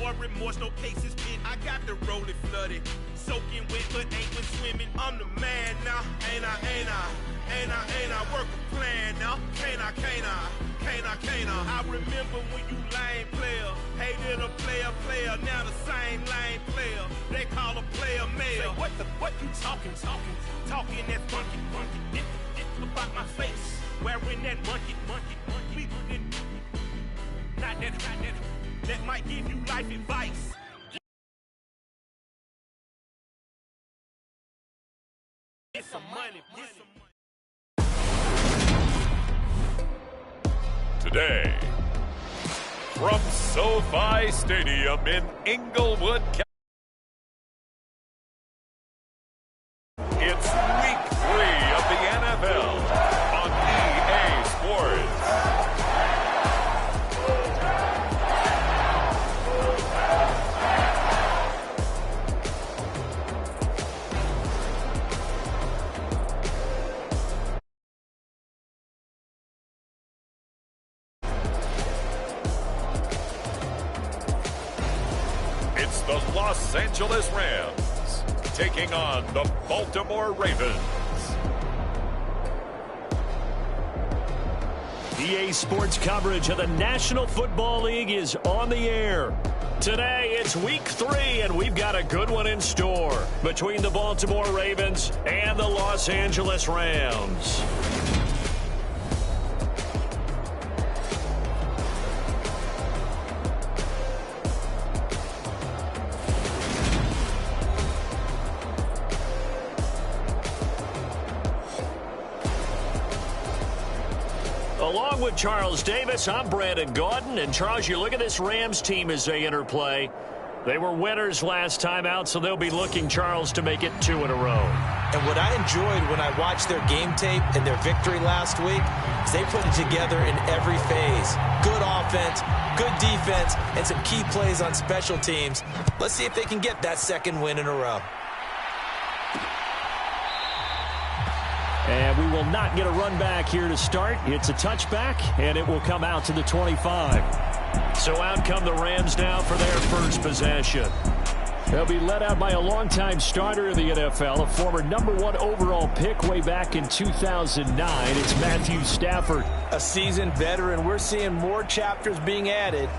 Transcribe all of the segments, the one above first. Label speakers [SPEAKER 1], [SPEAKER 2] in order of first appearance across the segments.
[SPEAKER 1] more remorse, no cases pinned. I got the rolling flooded, soaking wet, but ain't been swimming. I'm the man now, ain't I? Work a plan now, can't I? I remember when you lame player, hated a player, now the same lame player. They call a player mayor. What you talking that funky, about my face, wearing that monkey. Not that might give you life advice. Get some money.
[SPEAKER 2] Today, from SoFi Stadium in Inglewood, it's Week 3 of the NFL on EA Sports. It's the Los Angeles Rams taking on the Baltimore Ravens.
[SPEAKER 3] EA Sports coverage of the National Football League is on the air. Today, it's Week 3, and we've got a good one in store between the Baltimore Ravens and the Los Angeles Rams. Along with Charles Davis, I'm Brandon Gaudin. And Charles, you look at this Rams team as they interplay. They were winners last time out, so they'll be looking, Charles, to make it 2 in a row.
[SPEAKER 4] And what I enjoyed when I watched their game tape and their victory last week is they put it together in every phase. Good offense, good defense, and some key plays on special teams. Let's see if they can get that second win in a row.
[SPEAKER 3] And we will not get a run back here to start. It's a touchback, and it will come out to the 25. So out come the Rams now for their first possession. They'll be led out by a longtime starter of the NFL, a former #1 overall pick way back in 2009. It's Matthew Stafford.
[SPEAKER 4] A seasoned veteran. We're seeing more chapters being added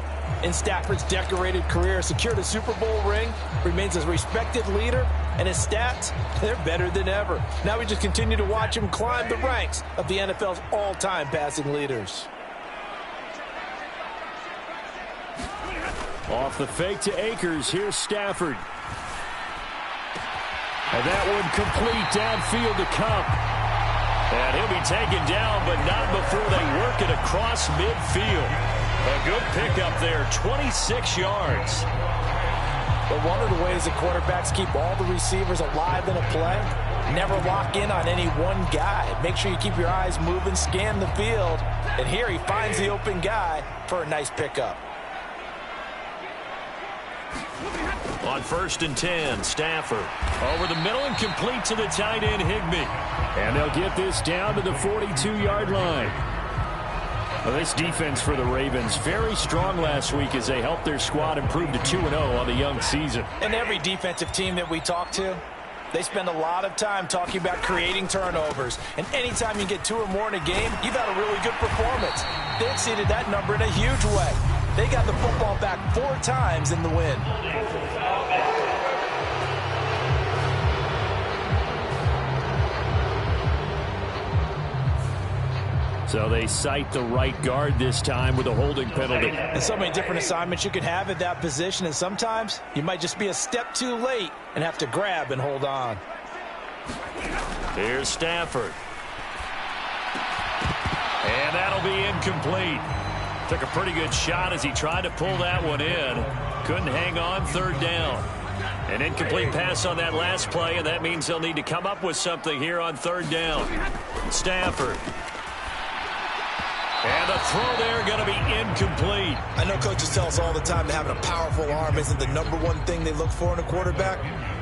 [SPEAKER 4] in Stafford's decorated career. Secured a Super Bowl ring, remains a respected leader, and his stats, they're better than ever. Now we just continue to watch him climb the ranks of the NFL's all-time passing leaders.
[SPEAKER 3] Off the fake to Akers, here's Stafford. And that one complete downfield to Kupp. And he'll be taken down, but not before they work it across midfield. A good pickup there, 26 yards.
[SPEAKER 4] But one of the ways that quarterbacks keep all the receivers alive in a play, never lock in on any one guy. Make sure you keep your eyes moving, scan the field. And here he finds the open guy for a nice pickup.
[SPEAKER 3] On 1st and 10, Stafford over the middle and complete to the tight end, Higbee. And they'll get this down to the 42-yard line. Well, this defense for the Ravens, very strong last week as they helped their squad improve to 2-0 on the young season.
[SPEAKER 4] And every defensive team that we talk to, they spend a lot of time talking about creating turnovers. And anytime you get 2 or more in a game, you've had a really good performance. They exceeded that number in a huge way. They got the football back 4 times in the win.
[SPEAKER 3] So they cite the right guard this time with a holding penalty.
[SPEAKER 4] And so many different assignments you could have at that position, and sometimes you might just be a step too late and have to grab and hold on.
[SPEAKER 3] Here's Stafford. And that'll be incomplete. Took a pretty good shot as he tried to pull that one in. Couldn't hang on, 3rd down. An incomplete pass on that last play, and that means they'll need to come up with something here on 3rd down. Stafford. And the throw there going to be incomplete.
[SPEAKER 4] I know coaches tell us all the time that having a powerful arm isn't the #1 thing they look for in a quarterback.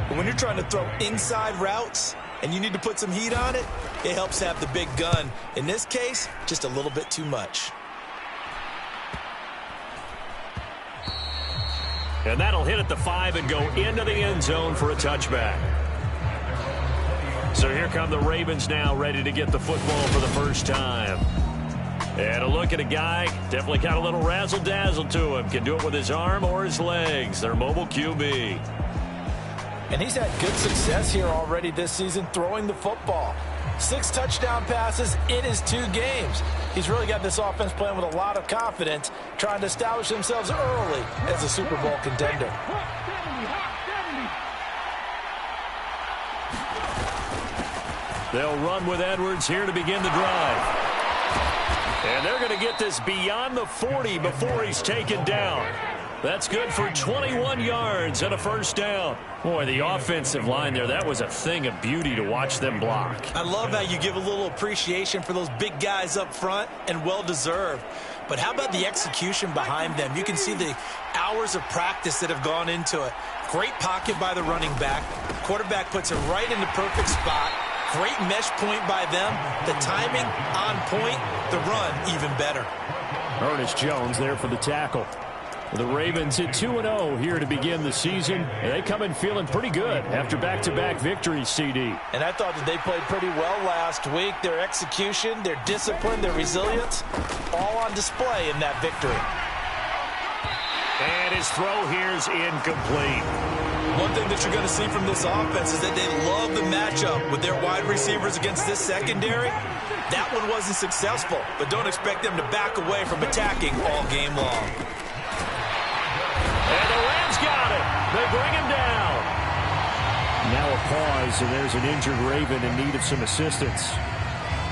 [SPEAKER 4] But when you're trying to throw inside routes and you need to put some heat on it, it helps have the big gun. In this case, just a little bit too much.
[SPEAKER 3] And that'll hit at the 5 and go into the end zone for a touchback. So here come the Ravens now, ready to get the football for the first time. And a look at a guy, definitely got a little razzle-dazzle to him. Can do it with his arm or his legs. Their mobile QB.
[SPEAKER 4] And he's had good success here already this season throwing the football. 6 touchdown passes in his 2 games. He's really got this offense playing with a lot of confidence, trying to establish themselves early as a Super Bowl contender.
[SPEAKER 3] They'll run with Edwards here to begin the drive. And they're going to get this beyond the 40 before he's taken down. That's good for 21 yards and a first down. Boy, the offensive line there, that was a thing of beauty to watch them block.
[SPEAKER 4] I love how you give a little appreciation for those big guys up front, and well-deserved. But how about the execution behind them? You can see the hours of practice that have gone into it. Great pocket by the running back. Quarterback puts it right in the perfect spot. Great mesh point by them. The timing on point. The run even better.
[SPEAKER 3] Ernest Jones there for the tackle. The Ravens at 2-0 here to begin the season. And they come in feeling pretty good after back-to-back victories, CD.
[SPEAKER 4] And I thought that they played pretty well last week. Their execution, their discipline, their resilience, all on display in that victory.
[SPEAKER 3] And his throw here is incomplete.
[SPEAKER 4] One thing that you're going to see from this offense is that they love the matchup with their wide receivers against this secondary. That one wasn't successful, but don't expect them to back away from attacking all game long.
[SPEAKER 3] And the Rams got it. They bring him down. Now a pause, and there's an injured Raven in need of some assistance.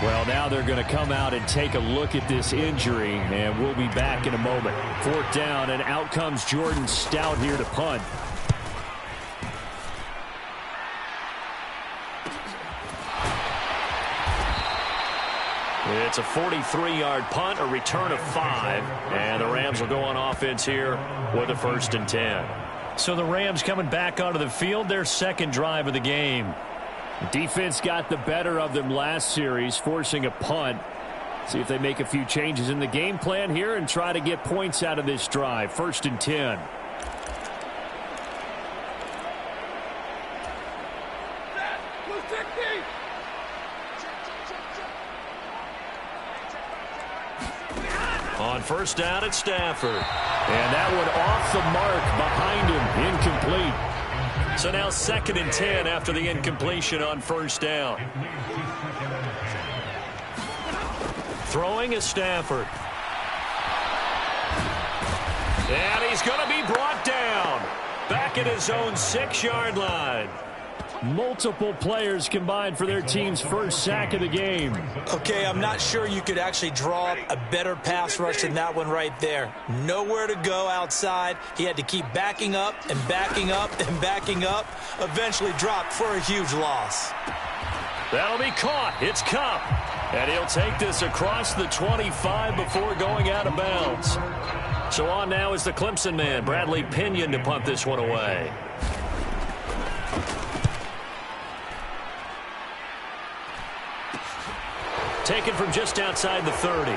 [SPEAKER 3] Well, now they're going to come out and take a look at this injury, and we'll be back in a moment. 4th down, and out comes Jordan Stout here to punt. It's a 43-yard punt, a return of 5, and the Rams will go on offense here with a 1st and 10. So the Rams coming back onto the field, their second drive of the game. Defense got the better of them last series, forcing a punt. See if they make a few changes in the game plan here and try to get points out of this drive. 1st and 10. On 1st down, it's Stafford. And that one off the mark behind him, incomplete. So now 2nd and 10 after the incompletion on 1st down. Throwing is Stafford. And he's going to be brought down. Back at his own 6-yard line. Multiple players combined for their team's first sack of the game.
[SPEAKER 4] Okay, I'm not sure you could actually draw up a better pass rush than that one right there. Nowhere to go outside. He had to keep backing up and backing up and backing up. Eventually dropped for a huge loss.
[SPEAKER 3] That'll be caught. It's Kupp. And he'll take this across the 25 before going out of bounds. So on now is the Clemson man, Bradley Pinion, to punt this one away. Taken from just outside the 30.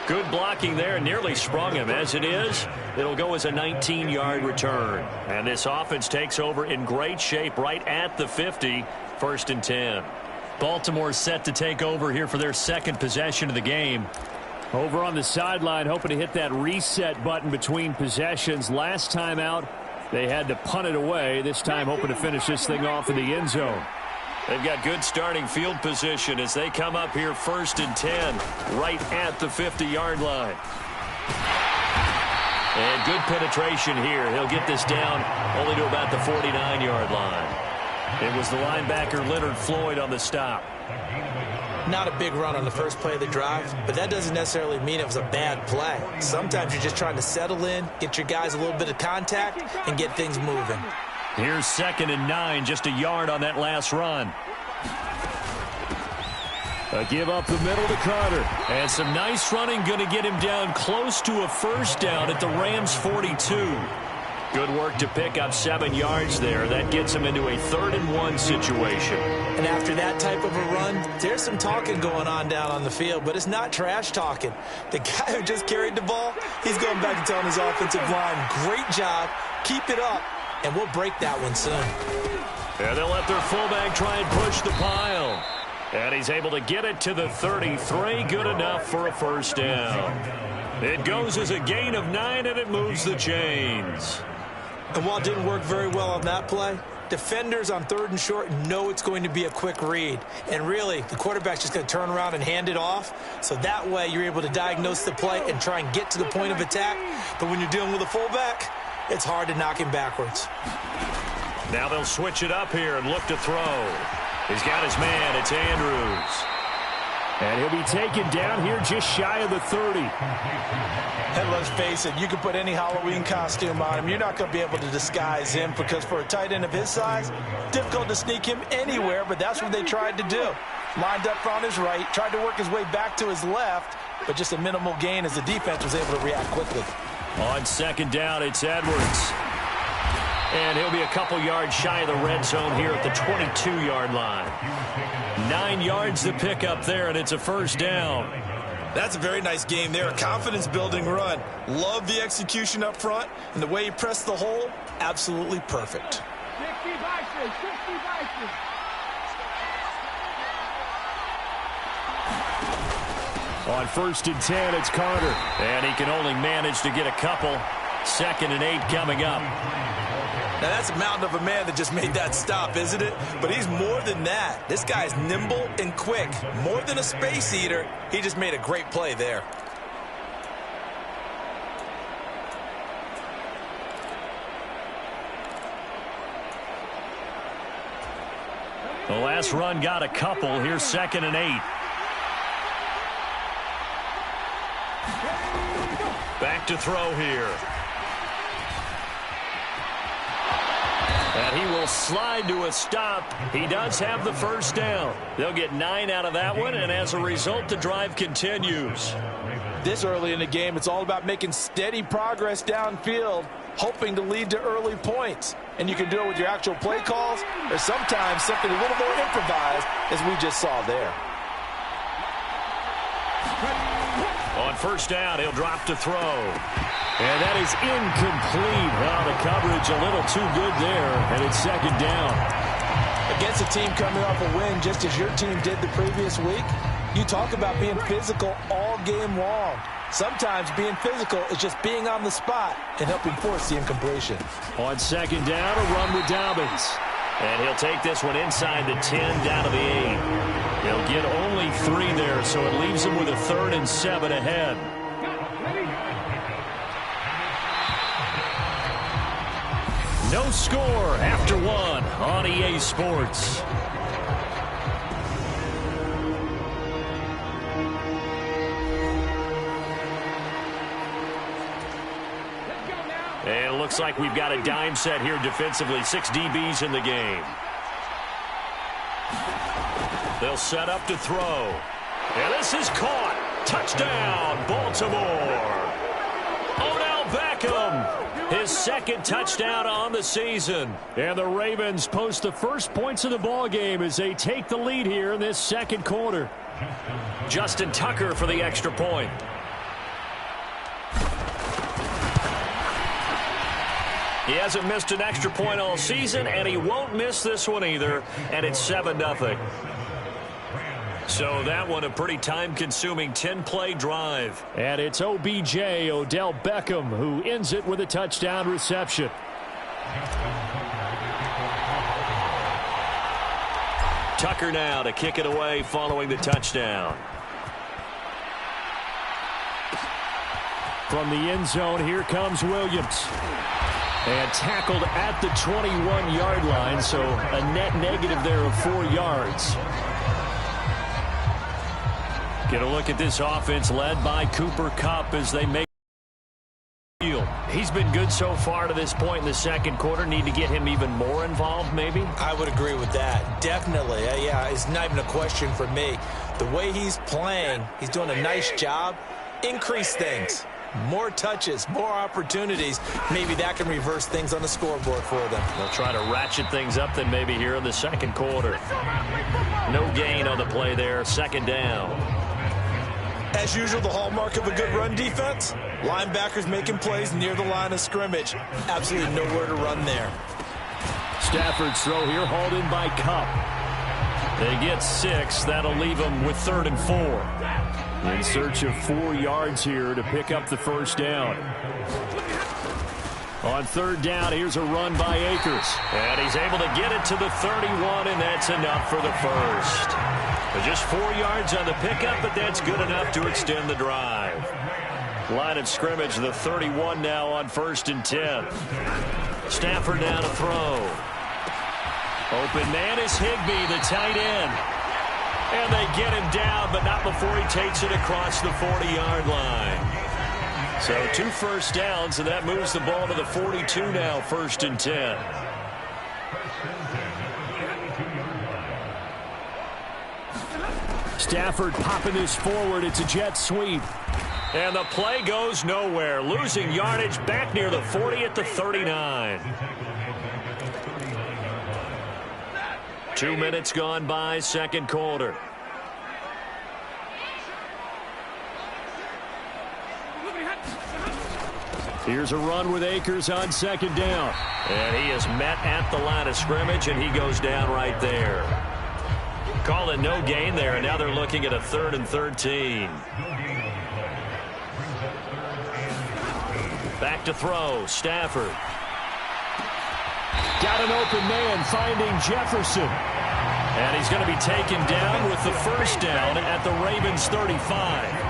[SPEAKER 3] Good blocking there, nearly sprung him. As it is, it'll go as a 19-yard return. And this offense takes over in great shape right at the 50, 1st and 10. Baltimore set to take over here for their second possession of the game. Over on the sideline, hoping to hit that reset button between possessions. Last time out, they had to punt it away. This time hoping to finish this thing off in the end zone. They've got good starting field position as they come up here 1st and 10 right at the 50-yard line. And good penetration here. He'll get this down only to about the 49-yard line. It was the linebacker Leonard Floyd on the stop.
[SPEAKER 4] Not a big run on the first play of the drive, but that doesn't necessarily mean it was a bad play. Sometimes you're just trying to settle in, get your guys a little bit of contact, and get things moving.
[SPEAKER 3] Here's 2nd and 9, just a yard on that last run. A give up the middle to Carter. And some nice running, going to get him down close to a 1st down at the Rams' 42. Good work to pick up 7 yards there. That gets him into a 3rd-and-1 situation.
[SPEAKER 4] And after that type of a run, there's some talking going on down on the field, but it's not trash talking. The guy who just carried the ball, he's going back and telling his offensive line, great job, keep it up, and we'll break that one soon.
[SPEAKER 3] And they'll let their fullback try and push the pile. And he's able to get it to the 33. Good enough for a 1st down. It goes as a gain of 9, and it moves the chains.
[SPEAKER 4] And while it didn't work very well on that play, defenders on 3rd and short know it's going to be a quick read. And really, the quarterback's just going to turn around and hand it off. So that way, you're able to diagnose the play and try and get to the point of attack. But when you're dealing with a fullback, it's hard to knock him backwards.
[SPEAKER 3] Now they'll switch it up here and look to throw. He's got his man. It's Andrews. And he'll be taken down here just shy of the 30.
[SPEAKER 4] And let's face it, you can put any Halloween costume on him. You're not going to be able to disguise him because for a tight end of his size, difficult to sneak him anywhere, but that's what they tried to do. Lined up on his right, tried to work his way back to his left, but just a minimal gain as the defense was able to react quickly.
[SPEAKER 3] On 2nd down, it's Edwards. And he'll be a couple yards shy of the red zone here at the 22-yard line. 9 yards to pick up there, and it's a 1st down.
[SPEAKER 4] That's a very nice game there, a confidence-building run. Love the execution up front, and the way he pressed the hole, absolutely perfect.
[SPEAKER 5] 60 vices, 60 vices.
[SPEAKER 3] On 1st and 10, it's Carter. And he can only manage to get a couple. 2nd and 8 coming up.
[SPEAKER 4] Now, that's a mountain of a man that just made that stop, isn't it? But he's more than that. This guy's nimble and quick. More than a space eater. He just made a great play there.
[SPEAKER 3] The last run got a couple. Here's 2nd and 8. Back to throw here. And he will slide to a stop. He does have the 1st down. They'll get 9 out of that one, and as a result, the drive continues.
[SPEAKER 4] This early in the game, it's all about making steady progress downfield, hoping to lead to early points. And you can do it with your actual play calls, or sometimes something a little more improvised, as we just saw there.
[SPEAKER 3] On 1st down, he'll drop to throw. And that is incomplete. Well, the coverage a little too good there, and it's 2nd down.
[SPEAKER 4] Against a team coming off a win, just as your team did the previous week, you talk about being physical all game long. Sometimes being physical is just being on the spot and helping force the incompletion.
[SPEAKER 3] On 2nd down, a run with Dobbins. And he'll take this one inside the 10, down to the 8. He'll get only 3 there, so it leaves him with a 3rd and 7 ahead. No score after 1 on EA Sports. And it looks like we've got a dime set here defensively. 6 DBs in the game. They'll set up to throw. And this is caught. Touchdown, Baltimore. Odell Beckham. His 2nd touchdown on the season. And the Ravens post the first points of the ball game as they take the lead here in this 2nd quarter. Justin Tucker for the extra point. He hasn't missed an extra point all season, and he won't miss this one either, and it's 7-0. So that one a pretty time-consuming 10-play drive. And it's OBJ, Odell Beckham, who ends it with a touchdown reception. Tucker now to kick it away following the touchdown. From the end zone, here comes Williams. And tackled at the 21-yard line, so a net negative there of 4 yards. Get a look at this offense led by Cooper Kupp as they make field. He's been good so far to this point in the 2nd quarter. Need to get him even more involved, maybe?
[SPEAKER 4] I would agree with that. Definitely. Yeah, it's not even a question for me. The way he's playing, he's doing a nice job. Increase things. More touches, more opportunities. Maybe that can reverse things on the scoreboard for them.
[SPEAKER 3] They'll try to ratchet things up then maybe here in the second quarter. No gain on the play there. Second down.
[SPEAKER 4] As usual, the hallmark of a good run defense, linebackers making plays near the line of scrimmage. Absolutely nowhere to run there.
[SPEAKER 3] Stafford's throw here hauled in by Cup. They get 6. That'll leave them with 3rd and 4. In search of 4 yards here to pick up the first down. On 3rd down, here's a run by Akers. And he's able to get it to the 31, and that's enough for the first. But just 4 yards on the pickup, but that's good enough to extend the drive. Line of scrimmage, the 31 now on 1st and 10. Stafford now to throw. Open man is Higbee, the tight end. And they get him down, but not before he takes it across the 40-yard line. So 2 first downs, and that moves the ball to the 42 now, 1st and 10. Stafford popping this forward. It's a jet sweep. And the play goes nowhere. Losing yardage back near the 40 at the 39. 2 minutes gone by, second quarter. Here's a run with Akers on 2nd down. And he is met at the line of scrimmage, and he goes down right there. Call it no gain there, and now they're looking at a 3rd and 13. Back to throw, Stafford. Got an open man, finding Jefferson. And he's going to be taken down with the first down at the Ravens 35.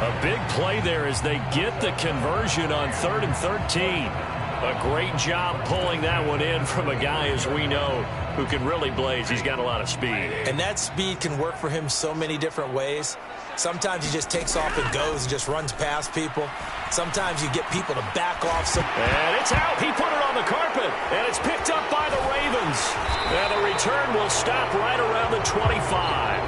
[SPEAKER 3] A big play there as they get the conversion on 3rd and 13. A great job pulling that one in from a guy, as we know, who can really blaze. He's got a lot of speed.
[SPEAKER 4] And that speed can work for him so many different ways. Sometimes he just takes off and goes and just runs past people. Sometimes you get people to back off.
[SPEAKER 3] And it's out. He put it on the carpet. And it's picked up by the Ravens. And the return will stop right around the 25.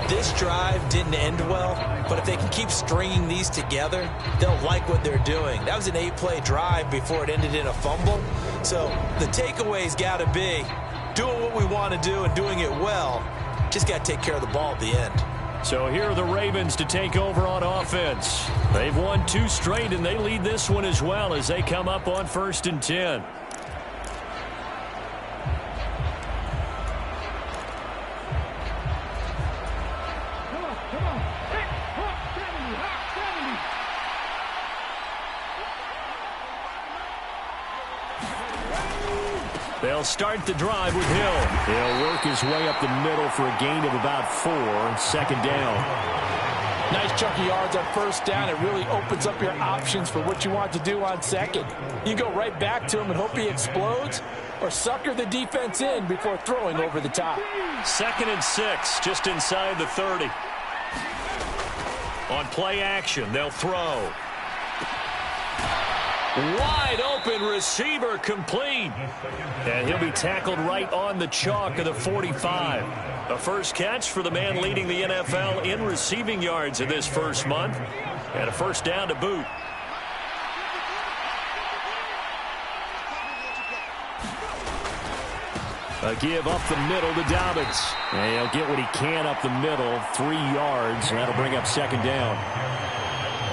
[SPEAKER 4] This drive didn't end well, but if they can keep stringing these together, they'll like what they're doing. That was an 8-play drive before it ended in a fumble. So the takeaway's got to be doing what we want to do and doing it well. Just got to take care of the ball at the end.
[SPEAKER 3] So here are the Ravens to take over on offense. They've won 2 straight, and they lead this one as well as they come up on 1st and 10. They'll start the drive with Hill. He'll work his way up the middle for a gain of about 4. 2nd down.
[SPEAKER 4] Nice chunk of yards on 1st down. It really opens up your options for what you want to do on 2nd. You go right back to him and hope he explodes, or sucker the defense in before throwing over the top.
[SPEAKER 3] 2nd and 6, just inside the 30. On play action, they'll throw. Wide open receiver, complete. And he'll be tackled right on the chalk of the 45. A first catch for the man leading the NFL in receiving yards in this first month. And a first down to boot. A give up the middle to Dobbins. And he'll get what he can up the middle, 3 yards. And that'll bring up 2nd down.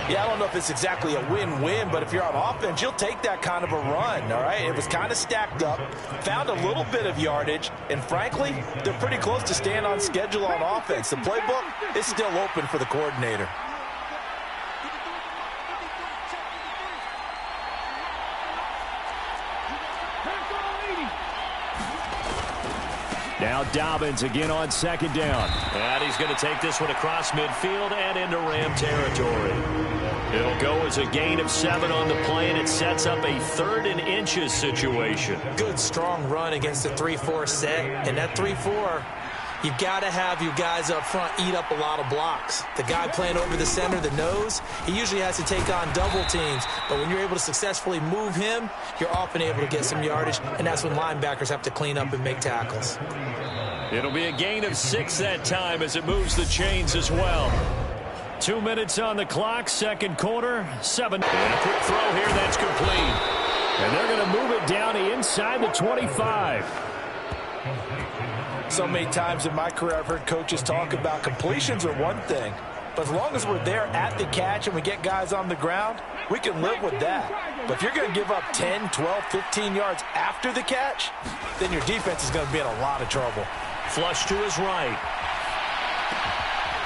[SPEAKER 4] Yeah, I don't know if it's exactly a win-win, but if you're on offense, you'll take that kind of a run, all right? It was kind of stacked up, found a little bit of yardage, and frankly, they're pretty close to staying on schedule on offense. The playbook is still open for the coordinator.
[SPEAKER 3] Now Dobbins again on 2nd down. And he's going to take this one across midfield and into Ram territory. It'll go as a gain of 7 on the play, and it sets up a 3rd and inches situation.
[SPEAKER 4] Good, strong run against the 3-4 set. And that 3-4, you've got to have your guys up front eat up a lot of blocks. The guy playing over the center, the nose, he usually has to take on double teams. But when you're able to successfully move him, you're often able to get some yardage, and that's when linebackers have to clean up and make tackles.
[SPEAKER 3] It'll be a gain of 6 that time as it moves the chains as well. 2 minutes on the clock, second quarter, 7. And a quick throw here, that's complete. And they're going to move it down to inside the 25.
[SPEAKER 4] So many times in my career I've heard coaches talk about completions are one thing, but as long as we're there at the catch and we get guys on the ground, we can live with that. But if you're going to give up 10, 12, 15 yards after the catch, then your defense is going to be in a lot of trouble.
[SPEAKER 3] Flush to his right.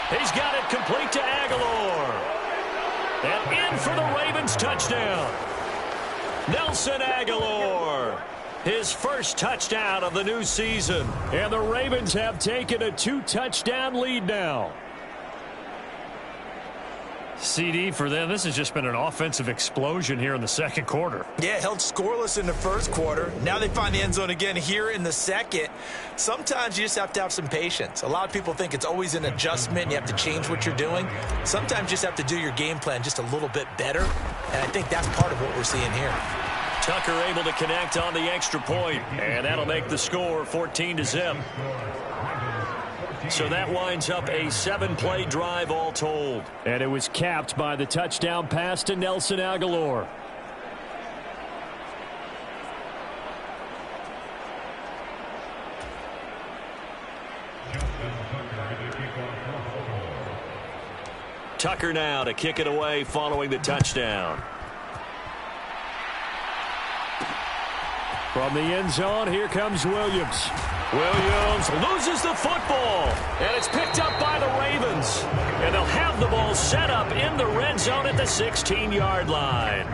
[SPEAKER 3] He's got it complete to Aguilar. And in for the Ravens touchdown. Nelson Aguilar. His first touchdown of the new season. And the Ravens have taken a 2-touchdown lead now. CD for them, this has just been an offensive explosion here in the second quarter.
[SPEAKER 4] Yeah, held scoreless in the first quarter. Now they find the end zone again here in the second. Sometimes you just have to have some patience. A lot of people think it's always an adjustment. You have to change what you're doing. Sometimes you just have to do your game plan just a little bit better. And I think that's part of what we're seeing here.
[SPEAKER 3] Tucker able to connect on the extra point, and that'll make the score 14-0. So that winds up a 7-play drive all told. And it was capped by the touchdown pass to Nelson Aguilar. Tucker now to kick it away following the touchdown. From the end zone, here comes Williams. Williams loses the football, and it's picked up by the Ravens. And they'll have the ball set up in the red zone at the 16-yard line.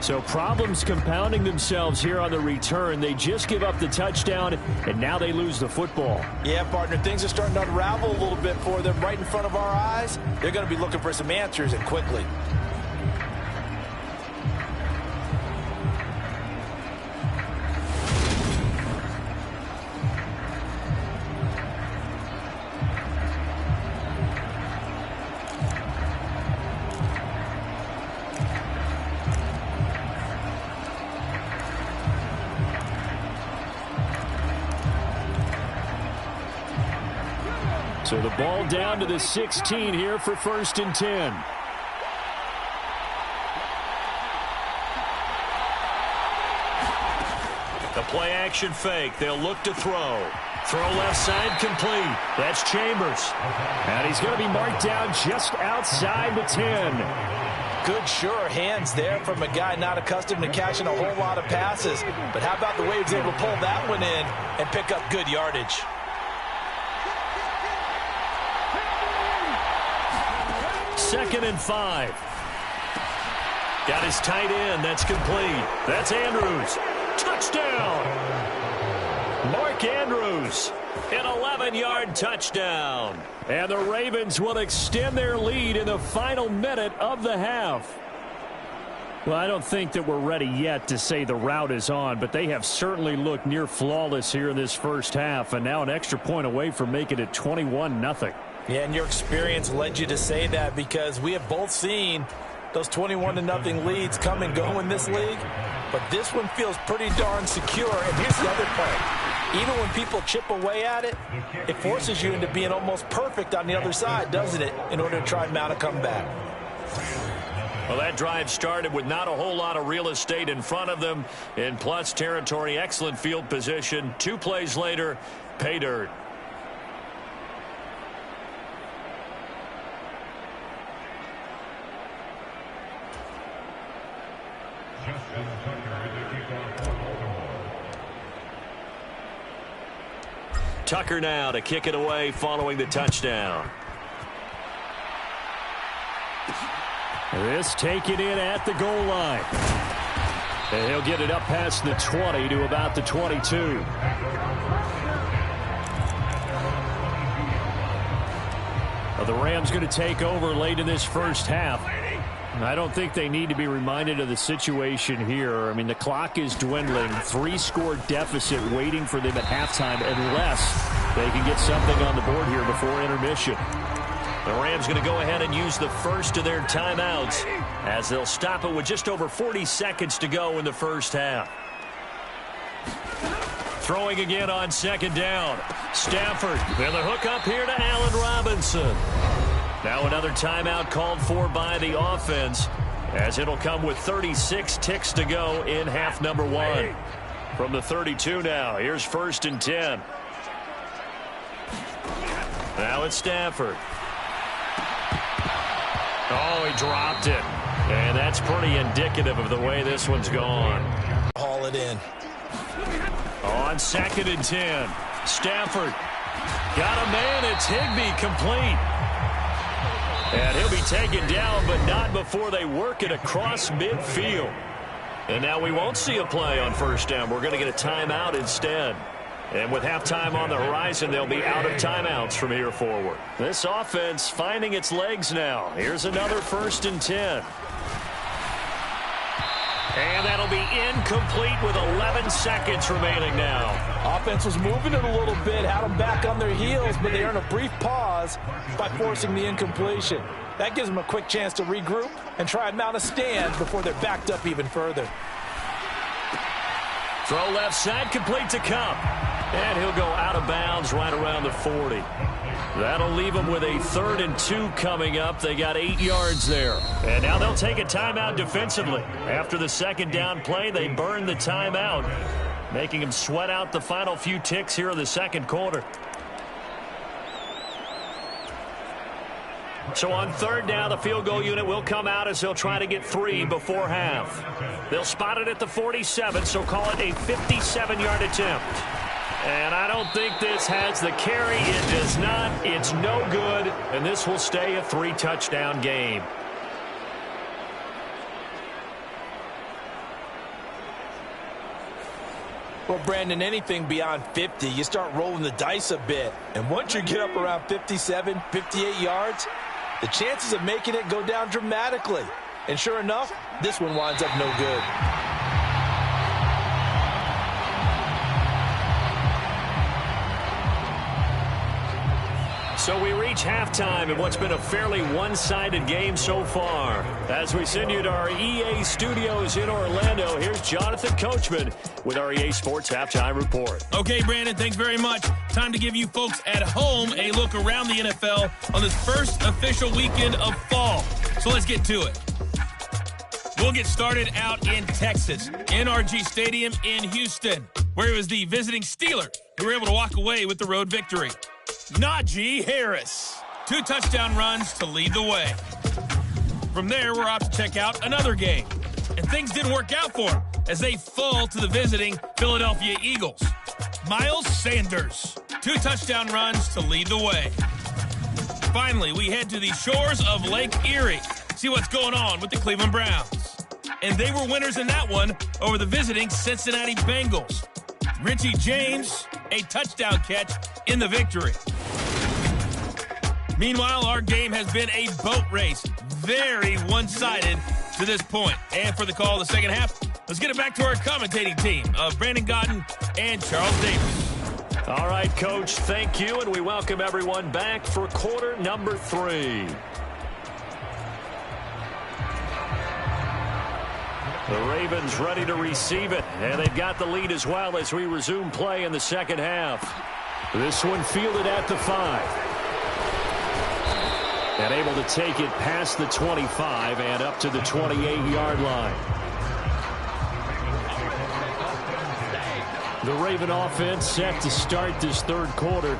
[SPEAKER 3] So problems compounding themselves here on the return. They just give up the touchdown, and now they lose the football.
[SPEAKER 4] Yeah, partner, things are starting to unravel a little bit for them right in front of our eyes. They're going to be looking for some answers, and quickly.
[SPEAKER 3] So the ball down to the 16 here for 1st and 10. The play action fake. They'll look to throw. Throw left side complete. That's Chambers. And he's going to be marked down just outside the 10.
[SPEAKER 4] Good, sure hands there from a guy not accustomed to catching a whole lot of passes. But how about the way he was able to pull that one in and pick up good yardage?
[SPEAKER 3] Second and 5. Got his tight end. That's complete. That's Andrews. Touchdown. Mark Andrews. An 11-yard touchdown. And the Ravens will extend their lead in the final minute of the half. Well, I don't think that we're ready yet to say the route is on, but they have certainly looked near flawless here in this first half, and now an extra point away from making it 21-0.
[SPEAKER 4] Yeah, and your experience led you to say that, because we have both seen those 21-0 leads come and go in this league. But this one feels pretty darn secure. And here's the other part. Even when people chip away at it, it forces you into being almost perfect on the other side, doesn't it, in order to try and mount a comeback.
[SPEAKER 3] Well, that drive started with not a whole lot of real estate in front of them. In plus territory, excellent field position. 2 plays later, pay dirt. Tucker now to kick it away following the touchdown. This taken in at the goal line. And he'll get it up past the 20 to about the 22. Well, the Rams going to take over late in this first half. I don't think they need to be reminded of the situation here. I mean, the clock is dwindling. 3-score deficit waiting for them at halftime unless they can get something on the board here before intermission. The Rams going to go ahead and use the first of their timeouts as they'll stop it with just over 40 seconds to go in the first half. Throwing again on second down. Stafford. And the hook up here to Allen Robinson. Now another timeout called for by the offense, as it'll come with 36 ticks to go in half number 1. From the 32 now, here's 1st and 10. Now it's Stafford. Oh, he dropped it. And that's pretty indicative of the way this one's gone.
[SPEAKER 4] Haul it in.
[SPEAKER 3] On 2nd and 10, Stafford got a man. It's Higbee, complete. And he'll be taken down, but not before they work it across midfield. And now we won't see a play on 1st down. We're going to get a timeout instead. And with halftime on the horizon, they'll be out of timeouts from here forward. This offense finding its legs now. Here's another 1st and 10. And that'll be incomplete with 11 seconds remaining now.
[SPEAKER 4] Offense was moving it a little bit, had them back on their heels, but they earn a brief pause by forcing the incompletion. That gives them a quick chance to regroup and try and mount a stand before they're backed up even further.
[SPEAKER 3] Throw left side, complete to Cup. And he'll go out of bounds right around the 40. That'll leave them with a 3rd and 2 coming up. They got 8 yards there. And now they'll take a timeout defensively. After the 2nd down play, they burn the timeout, making them sweat out the final few ticks here in the 2nd quarter. So on 3rd down, the field goal unit will come out as they'll try to get 3 before half. They'll spot it at the 47, so call it a 57-yard attempt. And I don't think this has the carry. It does not. It's no good. And this will stay a 3-touchdown game.
[SPEAKER 4] Well, Brandon, anything beyond 50, you start rolling the dice a bit. And once you get up around 57, 58 yards, the chances of making it go down dramatically. And sure enough, this one winds up no good.
[SPEAKER 3] So we reach halftime in what's been a fairly one-sided game so far. As we send you to our EA studios in Orlando, here's Jonathan Coachman with our EA Sports Halftime Report.
[SPEAKER 6] Okay, Brandon, thanks very much. Time to give you folks at home a look around the NFL on this first official weekend of fall. So let's get to it. We'll get started out in Texas, NRG Stadium in Houston, where it was the visiting Steelers who were able to walk away with the road victory. Najee Harris, 2 touchdown runs to lead the way. From there, we're off to check out another game. And things didn't work out for them as they fall to the visiting Philadelphia Eagles. Miles Sanders, 2 touchdown runs to lead the way. Finally, we head to the shores of Lake Erie, see what's going on with the Cleveland Browns. And they were winners in that one over the visiting Cincinnati Bengals. Richie James, a touchdown catch in the victory. Meanwhile, our game has been a boat race. Very one-sided to this point. And for the call of the second half, let's get it back to our commentating team of Brandon Godden and Charles Davis.
[SPEAKER 3] All right, Coach, thank you, and we welcome everyone back for quarter number 3. The Ravens ready to receive it, and they've got the lead as well as we resume play in the second half. This one fielded at the 5. And able to take it past the 25 and up to the 28-yard line. The Raven offense set to start this 3rd quarter.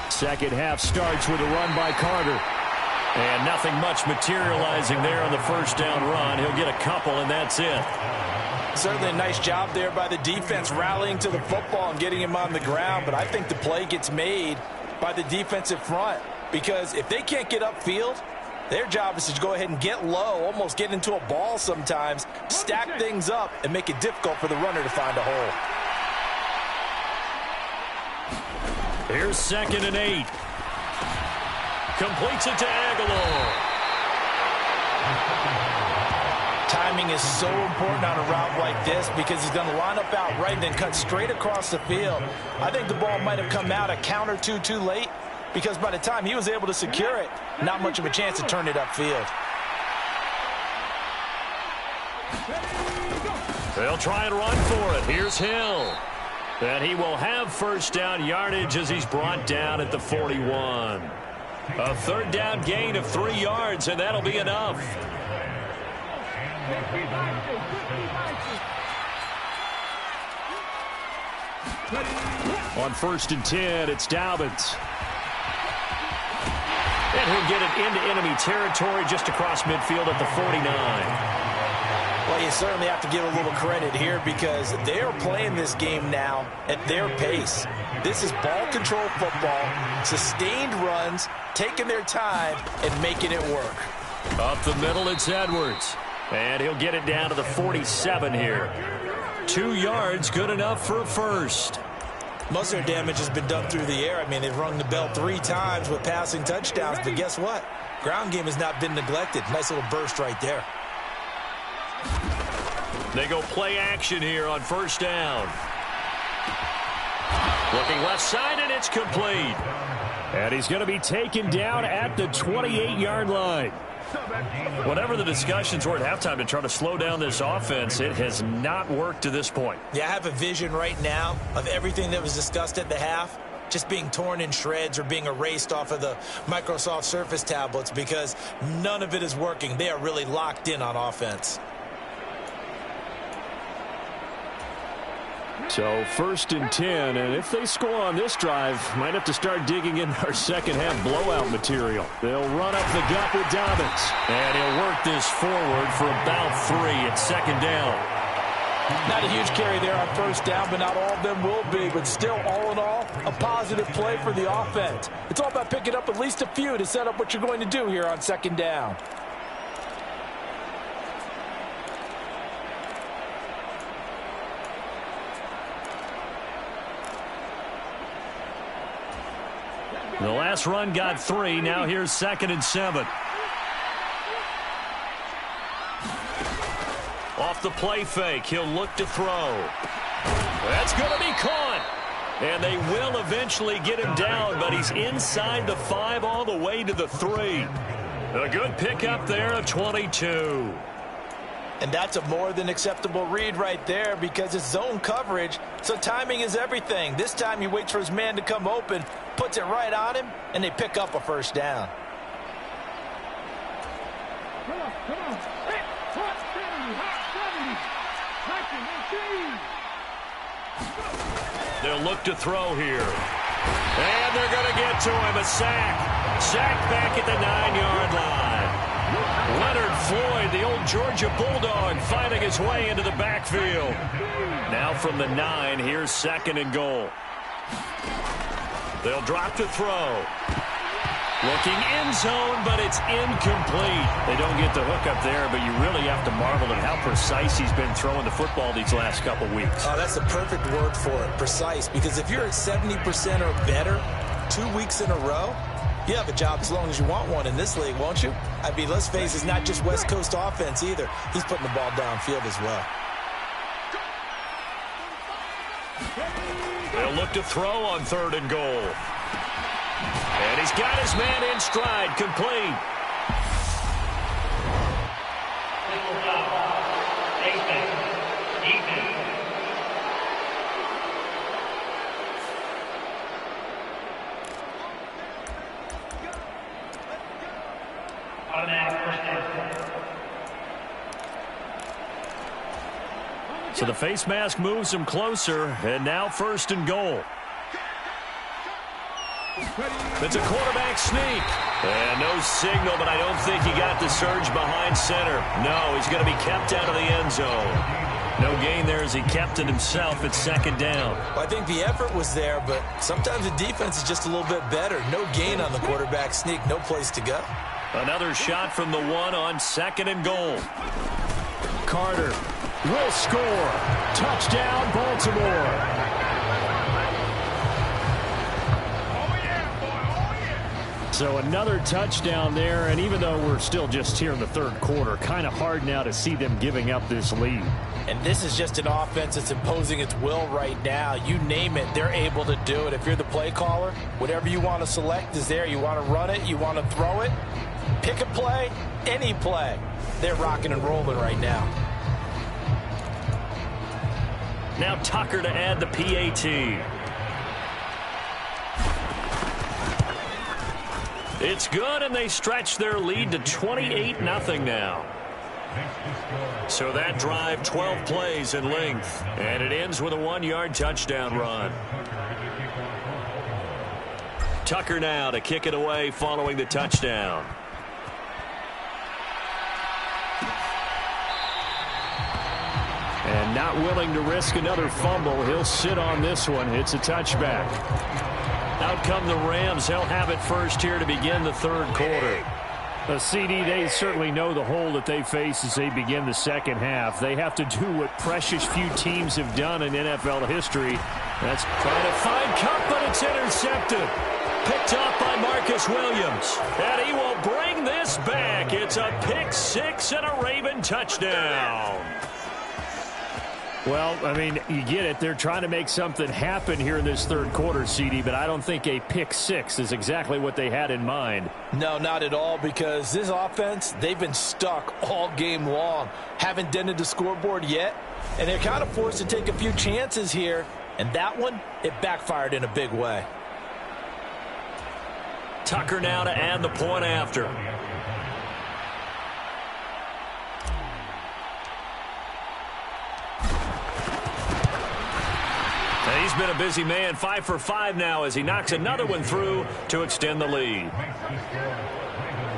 [SPEAKER 3] Second half starts with a run by Carter. And nothing much materializing there on the 1st down run. He'll get a couple, and that's it.
[SPEAKER 4] Certainly a nice job there by the defense rallying to the football and getting him on the ground. But I think the play gets made by the defensive front. Because if they can't get upfield, their job is to go ahead and get low, almost get into a ball sometimes, stack things up, and make it difficult for the runner to find a hole.
[SPEAKER 3] Here's 2nd and 8. Completes it to Aguilar.
[SPEAKER 4] Timing is so important on a route like this because he's going to line up out right and then cut straight across the field. I think the ball might have come out a count or two too late because by the time he was able to secure it, not much of a chance to turn it upfield.
[SPEAKER 3] They'll try and run for it. Here's Hill. And he will have first down yardage as he's brought down at the 41. A third down gain of 3 yards, and that'll be enough. On 1st and 10, it's Dobbins. And he'll get it into enemy territory just across midfield at the 49.
[SPEAKER 4] Well, you certainly have to give a little credit here because they are playing this game now at their pace. This is ball control football, sustained runs, taking their time, and making it work.
[SPEAKER 3] Up the middle, it's Edwards. And he'll get it down to the 47 here. 2 yards, good enough for a first.
[SPEAKER 4] Most of their damage has been done through the air. I mean, they've rung the bell 3 times with passing touchdowns, but guess what? Ground game has not been neglected. Nice little burst right there.
[SPEAKER 3] They go play action here on first down. Looking left side, and it's complete. And he's going to be taken down at the 28-yard line. Whatever the discussions were at halftime to try to slow down this offense, it has not worked to this point.
[SPEAKER 4] Yeah, I have a vision right now of everything that was discussed at the half just being torn in shreds or being erased off of the Microsoft Surface tablets because none of it is working. They are really locked in on offense.
[SPEAKER 3] So 1st and 10, and if they score on this drive, might have to start digging in our second-half blowout material. They'll run up the gut with Dobbins, and he'll work this forward for about 3 at second down.
[SPEAKER 4] Not a huge carry there on first down, but not all of them will be. But still, all in all, a positive play for the offense. It's all about picking up at least a few to set up what you're going to do here on second down.
[SPEAKER 3] The last run got 3. Now here's 2nd and 7. Off the play fake, he'll look to throw. That's going to be caught. And they will eventually get him down, but he's inside the 5 all the way to the 3. A good pickup there of 22.
[SPEAKER 4] And that's a more than acceptable read right there because it's zone coverage, so timing is everything. This time he waits for his man to come open, puts it right on him, and they pick up a first down.
[SPEAKER 5] Come on. Hot 70.
[SPEAKER 3] They'll look to throw here. And they're going to get to him. A sack. Sack back at the 9-yard line. Leonard Floyd, the old Georgia Bulldog, finding his way into the backfield. Now from the 9, here's 2nd and goal. They'll drop to throw. Looking end zone, but it's incomplete. They don't get the hook up there, but you really have to marvel at how precise he's been throwing the football these last couple weeks.
[SPEAKER 4] Oh, that's the perfect word for it, precise, because if you're at 70% or better 2 weeks in a row, you have a job as long as you want one in this league, won't you? I mean, let's face it, it's not just West Coast offense either. He's putting the ball downfield as well.
[SPEAKER 3] They'll look to throw on 3rd and goal. And he's got his man in stride, complete. So the face mask moves him closer, and now 1st and goal. It's a quarterback sneak. And no signal, but I don't think he got the surge behind center. No, he's going to be kept out of the end zone. No gain there as he kept it himself at 2nd down.
[SPEAKER 4] Well, I think the effort was there, but sometimes the defense is just a little bit better. No gain on the quarterback sneak, no place to go.
[SPEAKER 3] Another shot from the 1 on 2nd and goal. Carter will score. Touchdown, Baltimore. So another touchdown there, and even though we're still just here in the third quarter, kind of hard now to see them giving up this lead.
[SPEAKER 4] And this is just an offense that's imposing its will right now. You name it, they're able to do it. If you're the play caller, whatever you want to select is there. You want to run it, you want to throw it, pick a play, any play. They're rocking and rolling right now.
[SPEAKER 3] Now Tucker to add the PAT. It's good, and they stretch their lead to 28-0 now. So that drive, 12 plays in length, and it ends with a 1-yard touchdown run. Tucker now to kick it away following the touchdown. And not willing to risk another fumble. He'll sit on this one. It's a touchback. Out come the Rams. They'll have it first here to begin the third quarter. CD, they certainly know the hole that they face as they begin the second half. They have to do what precious few teams have done in NFL history. That's trying to find Cup, but it's intercepted. Picked up by Marcus Williams. And he will bring this back. It's a pick six and a Raven touchdown. Well, I mean, you get it. They're trying to make something happen here in this third quarter, CD, but I don't think a pick six is exactly what they had in mind.
[SPEAKER 4] No, not at all, because this offense, they've been stuck all game long. Haven't dented the scoreboard yet, and they're kind of forced to take a few chances here, and that one, it backfired in a big way.
[SPEAKER 3] Tucker now to add the point after. He's been a busy man, 5 for 5 now as he knocks another one through to extend the lead.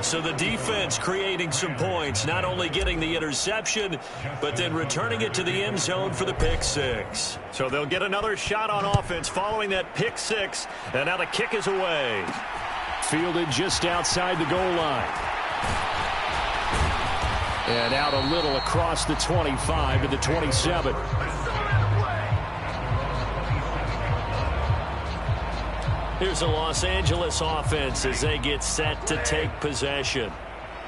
[SPEAKER 3] So the defense creating some points, not only getting the interception, but then returning it to the end zone for the pick six. So they'll get another shot on offense following that pick six, and now the kick is away. Fielded just outside the goal line. And out a little across the 25 to the 27. Here's the Los Angeles offense as they get set to take possession.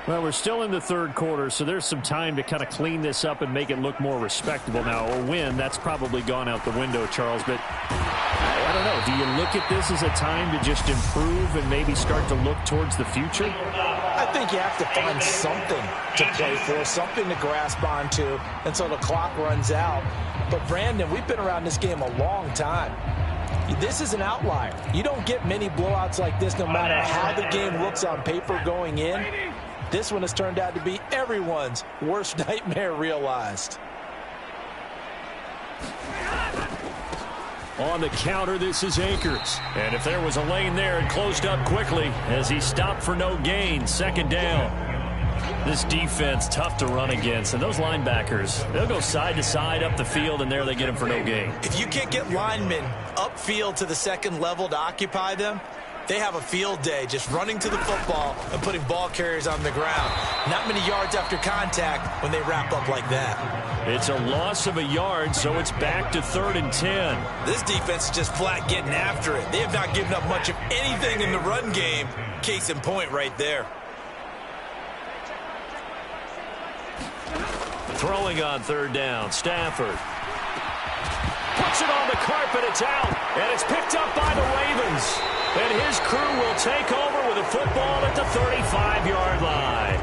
[SPEAKER 3] Well, we're still in the third quarter, so there's some time to kind of clean this up and make it look more respectable. Now, a win, that's probably gone out the window, Charles, but I don't know. Do you look at this as a time to just improve and maybe start to look towards the future?
[SPEAKER 4] I think you have to find something to play for, something to grasp onto until the clock runs out. But, Brandon, we've been around this game a long time. This is an outlier. You don't get many blowouts like this no matter how the game looks on paper going in. This one has turned out to be everyone's worst nightmare realized.
[SPEAKER 3] On the counter, this is Akers. And if there was a lane there, it closed up quickly as he stopped for no gain. Second down. This defense, tough to run against. And those linebackers, they'll go side to side up the field, and there they get him for no gain.
[SPEAKER 4] If you can't get linemen upfield to the second level to occupy them, they have a field day just running to the football and putting ball carriers on the ground. Not many yards after contact when they wrap up like that.
[SPEAKER 3] It's a loss of a yard, so it's back to 3rd and 10.
[SPEAKER 4] This defense is just flat getting after it. They have not given up much of anything in the run game. Case in point right there.
[SPEAKER 3] Throwing on 3rd down, Stafford. Puts it on the carpet, it's out, and it's picked up by the Ravens. And his crew will take over with a football at the 35-yard line.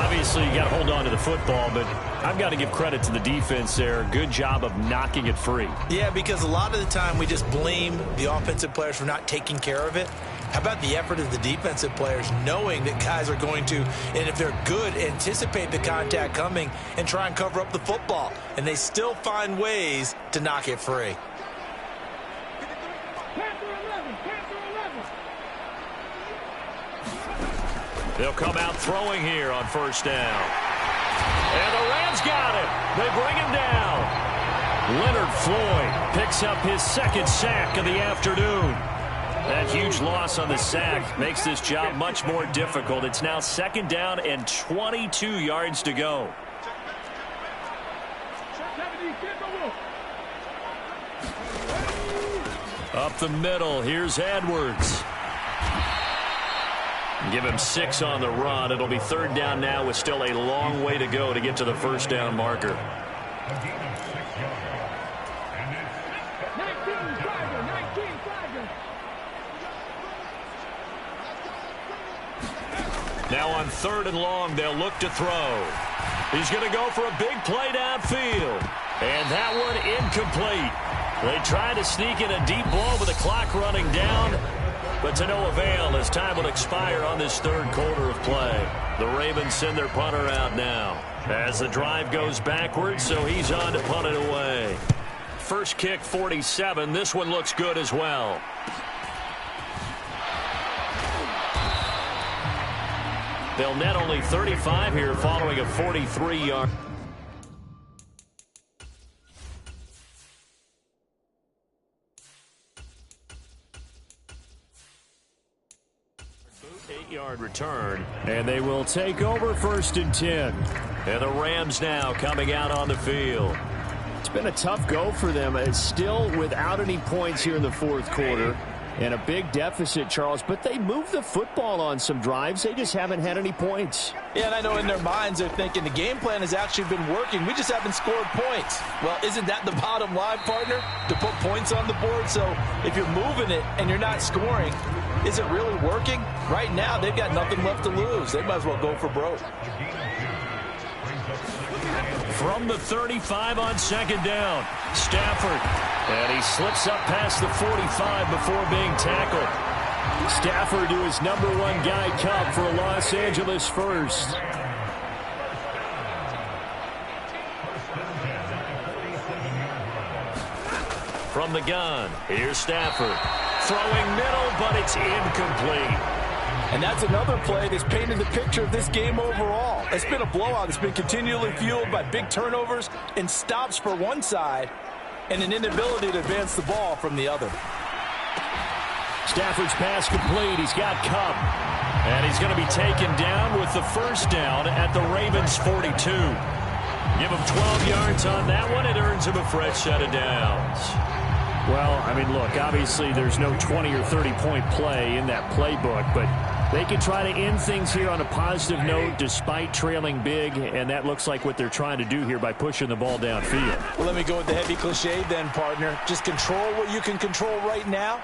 [SPEAKER 3] Obviously, you got to hold on to the football, but I've got to give credit to the defense there. Good job of knocking it free.
[SPEAKER 4] Yeah, because a lot of the time we just blame the offensive players for not taking care of it. How about the effort of the defensive players knowing that guys are going to, and if they're good, anticipate the contact coming and try and cover up the football. And they still find ways to knock it free.
[SPEAKER 3] They'll come out throwing here on 1st down. And the Rams got it. They bring him down. Leonard Floyd picks up his 2nd sack of the afternoon. That huge loss on the sack makes this job much more difficult. It's now 2nd down and 22 yards to go. Up the middle, here's Edwards. Give him 6 on the run. It'll be 3rd down now with still a long way to go to get to the first down marker. Now on 3rd and long, they'll look to throw. He's going to go for a big play downfield. And that one incomplete. They try to sneak in a deep ball with the clock running down, but to no avail as time will expire on this 3rd quarter of play. The Ravens send their punter out now as the drive goes backwards, so he's on to punt it away. First kick 47. This one looks good as well. They'll net only 35 here following a 43-yard. Eight-yard return, and they will take over 1st and 10. And the Rams now coming out on the field. It's been a tough go for them. It's still without any points here in the 4th quarter. And a big deficit, Charles, but they moved the football on some drives. They just haven't had any points.
[SPEAKER 4] Yeah, and I know in their minds they're thinking the game plan has actually been working. We just haven't scored points. Well, isn't that the bottom line, partner? To put points on the board? So if you're moving it and you're not scoring, is it really working? Right now, they've got nothing left to lose. They might as well go for broke.
[SPEAKER 3] From the 35 on 2nd down, Stafford. And he slips up past the 45 before being tackled. Stafford to his #1 guy, Cup, for a Los Angeles first. From the gun, here's Stafford. Throwing middle, but it's incomplete.
[SPEAKER 4] And that's another play that's painted the picture of this game overall. It's been a blowout. It's been continually fueled by big turnovers and stops for one side and an inability to advance the ball from the other.
[SPEAKER 3] Stafford's pass complete. He's got Cup. And he's going to be taken down with the first down at the Ravens' 42. Give him 12 yards on that one. It earns him a fresh set of downs. Well, I mean, look, obviously there's no 20 or 30-point play in that playbook, but they can try to end things here on a positive note despite trailing big, and that looks like what they're trying to do here by pushing the ball downfield.
[SPEAKER 4] Well, let me go with the heavy cliche then, partner. Just control what you can control right now,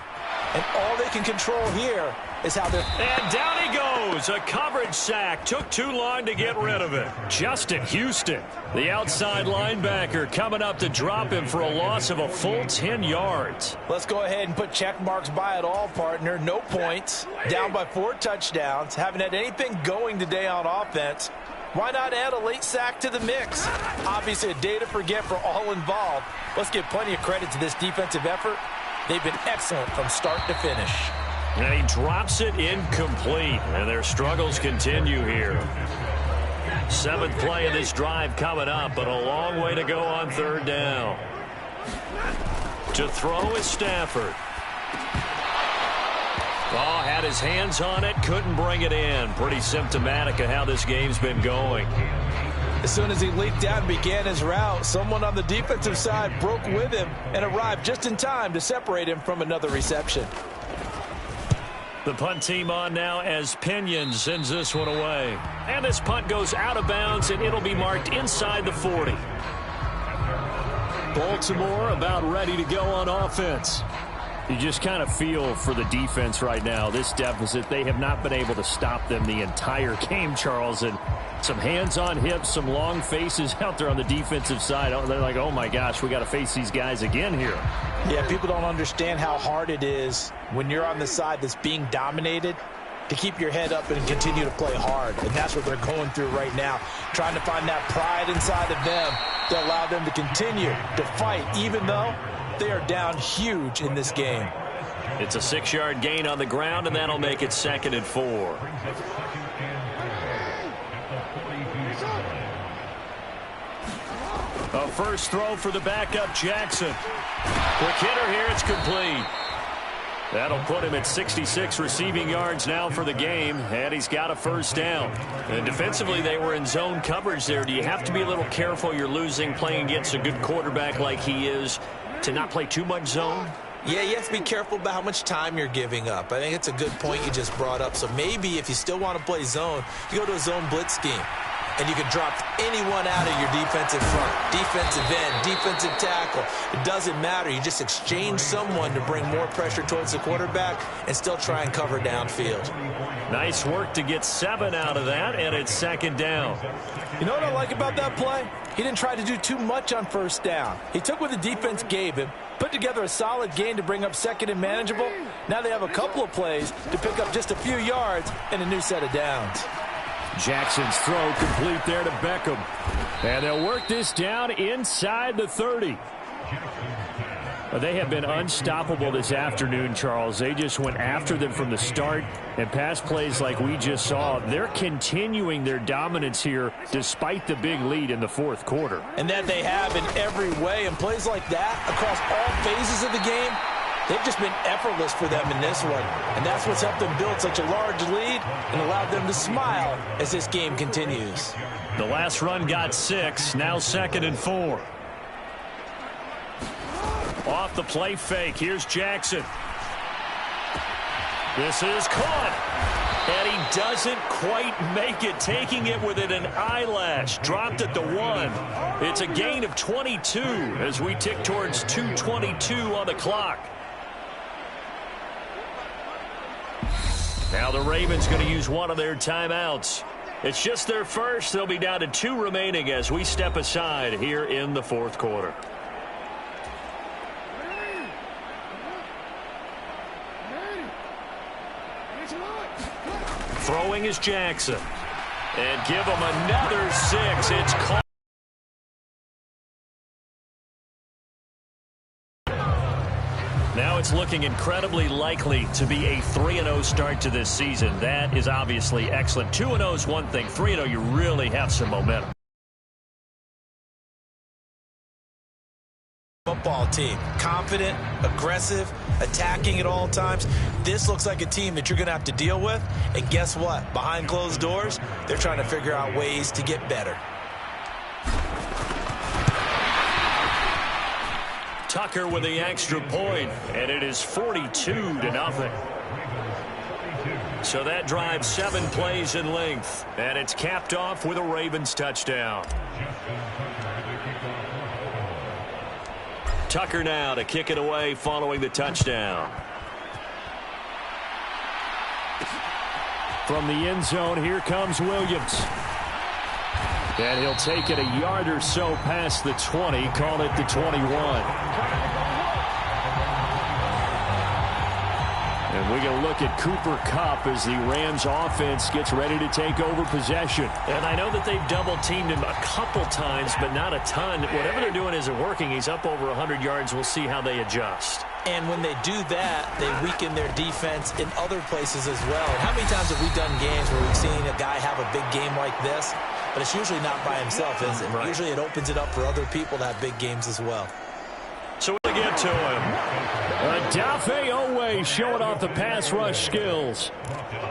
[SPEAKER 4] and all they can control here is how they're...
[SPEAKER 3] And down he goes. A coverage sack. Took too long to get rid of it. Justin Houston, the outside linebacker, coming up to drop him for a loss of a full 10 yards.
[SPEAKER 4] Let's go ahead and put check marks by it all, partner. No points. Down by 4 touchdowns. Haven't had anything going today on offense. Why not add a late sack to the mix? Obviously a day to forget for all involved. Let's give plenty of credit to this defensive effort. They've been excellent from start to finish.
[SPEAKER 3] And he drops it incomplete, and their struggles continue here. 7th play of this drive coming up, but a long way to go on 3rd down. To throw is Stafford. Oh, had his hands on it, couldn't bring it in. Pretty symptomatic of how this game's been going.
[SPEAKER 4] As soon as he leaked out and began his route, someone on the defensive side broke with him and arrived just in time to separate him from another reception.
[SPEAKER 3] The punt team on now as Pinion sends this one away. And this punt goes out of bounds, and it'll be marked inside the 40. Baltimore about ready to go on offense. You just kind of feel for the defense right now. This deficit, they have not been able to stop them the entire game, Charles. And some hands on hips, some long faces out there on the defensive side. They're like, oh, my gosh, we got to face these guys again here.
[SPEAKER 4] Yeah, people don't understand how hard it is when you're on the side that's being dominated to keep your head up and continue to play hard. And that's what they're going through right now, trying to find that pride inside of them to allow them to continue to fight, even though they are down huge in this game.
[SPEAKER 3] It's a 6-yard gain on the ground, and that'll make it 2nd and 4. A first throw for the backup Jackson. Quick hitter here, it's complete. That'll put him at 66 receiving yards now for the game, and he's got a first down. And defensively, they were in zone coverage there. Do you have to be a little careful? You're losing playing against a good quarterback like he is to not play too much zone?
[SPEAKER 4] Yeah, you have to be careful about how much time you're giving up. I think it's a good point you just brought up. So maybe if you still want to play zone, you go to a zone blitz scheme. And you can drop anyone out of your defensive front, defensive end, defensive tackle. It doesn't matter. You just exchange someone to bring more pressure towards the quarterback and still try and cover downfield.
[SPEAKER 3] Nice work to get 7 out of that, and it's second down.
[SPEAKER 4] You know what I like about that play? He didn't try to do too much on first down. He took what the defense gave him, put together a solid gain to bring up second and manageable. Now they have a couple of plays to pick up just a few yards and a new set of downs.
[SPEAKER 3] Jackson's throw complete there to Beckham. And they'll work this down inside the 30. Well, they have been unstoppable this afternoon, Charles. They just went after them from the start, and pass plays like we just saw. They're continuing their dominance here despite the big lead in the fourth quarter.
[SPEAKER 4] And that they have in every way. And plays like that across all phases of the game, they've just been effortless for them in this one. And that's what's helped them build such a large lead and allowed them to smile as this game continues.
[SPEAKER 3] The last run got 6, now 2nd and 4. Off the play fake, here's Jackson. This is caught. And he doesn't quite make it, taking it within an eyelash. Dropped at the 1. It's a gain of 22 as we tick towards 2:22 on the clock. Now the Ravens going to use one of their timeouts. It's just their first. They'll be down to 2 remaining as we step aside here in the fourth quarter. Throwing is Jackson. And give him another 6. It's caught. Now it's looking incredibly likely to be a 3-0 start to this season. That is obviously excellent. 2-0 is one thing. 3-0, you really have some momentum.
[SPEAKER 4] Football team. Confident, aggressive, attacking at all times. This looks like a team that you're going to have to deal with. And guess what? Behind closed doors, they're trying to figure out ways to get better.
[SPEAKER 3] Tucker with the extra point, and it is 42-0. So that drives 7 plays in length, and it's capped off with a Ravens touchdown. Tucker now to kick it away following the touchdown. From the end zone, here comes Williams. And he'll take it a yard or so past the 20, call it the 21. And we're going to look at Cooper Kupp as the Rams offense gets ready to take over possession. And I know that they've double-teamed him a couple times, but not a ton. Whatever they're doing isn't working. He's up over 100 yards. We'll see how they adjust.
[SPEAKER 4] And when they do that, they weaken their defense in other places as well. And how many times have we done games where we've seen a guy have a big game like this? But it's usually not by himself, is it? Right. Usually it opens it up for other people to have big games as well.
[SPEAKER 3] So we'll get to him. Odafe Oweh showing off the pass rush skills.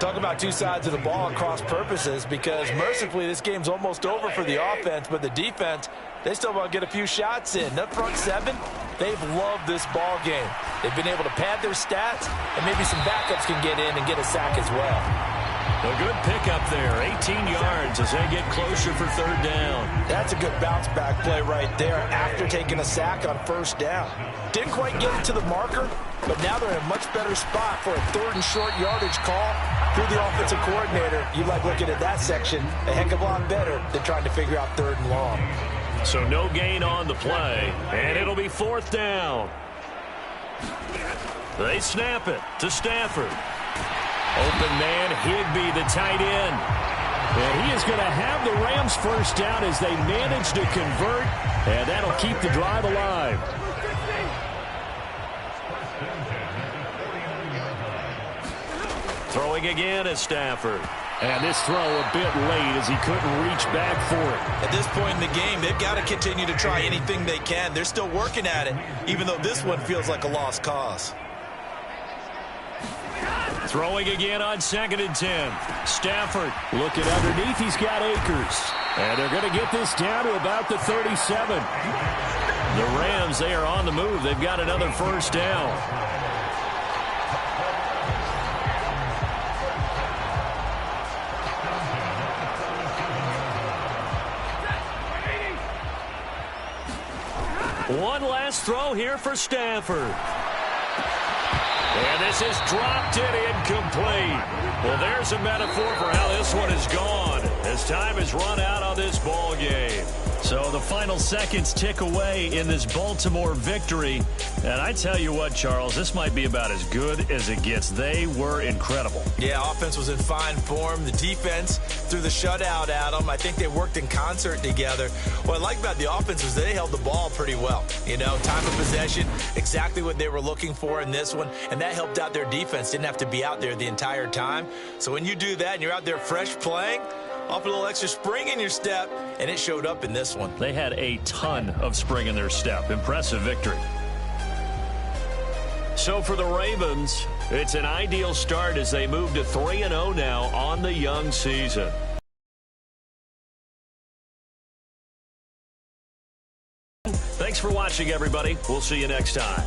[SPEAKER 4] Talk about two sides of the ball at cross purposes, because mercifully this game's almost over for the offense, but the defense, they still want to get a few shots in. That front 7, they've loved this ball game. They've been able to pad their stats, and maybe some backups can get in and get a sack as well.
[SPEAKER 3] A good pickup there, 18 yards as they get closer for 3rd down.
[SPEAKER 4] That's a good bounce-back play right there after taking a sack on 1st down. Didn't quite get it to the marker, but now they're in a much better spot for a 3rd and short yardage call through the offensive coordinator. You like looking at that section a heck of a lot better than trying to figure out 3rd and long.
[SPEAKER 3] So no gain on the play, and it'll be 4th down. They snap it to Stafford. Open man, Higbee, the tight end. And he is going to have the Rams first down as they manage to convert, and that'll keep the drive alive. Throwing again is Stafford. And this throw a bit late as he couldn't reach back for it.
[SPEAKER 4] At this point in the game, they've got to continue to try anything they can. They're still working at it, even though this one feels like a lost cause.
[SPEAKER 3] Throwing again on 2nd and 10. Stafford looking underneath. He's got Akers. And they're going to get this down to about the 37. The Rams, they are on the move. They've got another first down. One last throw here for Stafford. And this is dropped in incomplete. Well, there's a metaphor for how this one is gone as time has run out on this ball game. So the final seconds tick away in this Baltimore victory. And I tell you what, Charles, this might be about as good as it gets. They were incredible.
[SPEAKER 4] Yeah, offense was in fine form. The defense threw the shutout at them. I think they worked in concert together. What I like about the offense is they held the ball pretty well. You know, time of possession, exactly what they were looking for in this one. And that helped out their defense. Didn't have to be out there the entire time. So when you do that and you're out there fresh playing, off a little extra spring in your step, and it showed up in this one.
[SPEAKER 3] They had a ton of spring in their step. Impressive victory. So for the Ravens, it's an ideal start as they move to 3-0 now on the young season. Thanks for watching, everybody. We'll see you next time.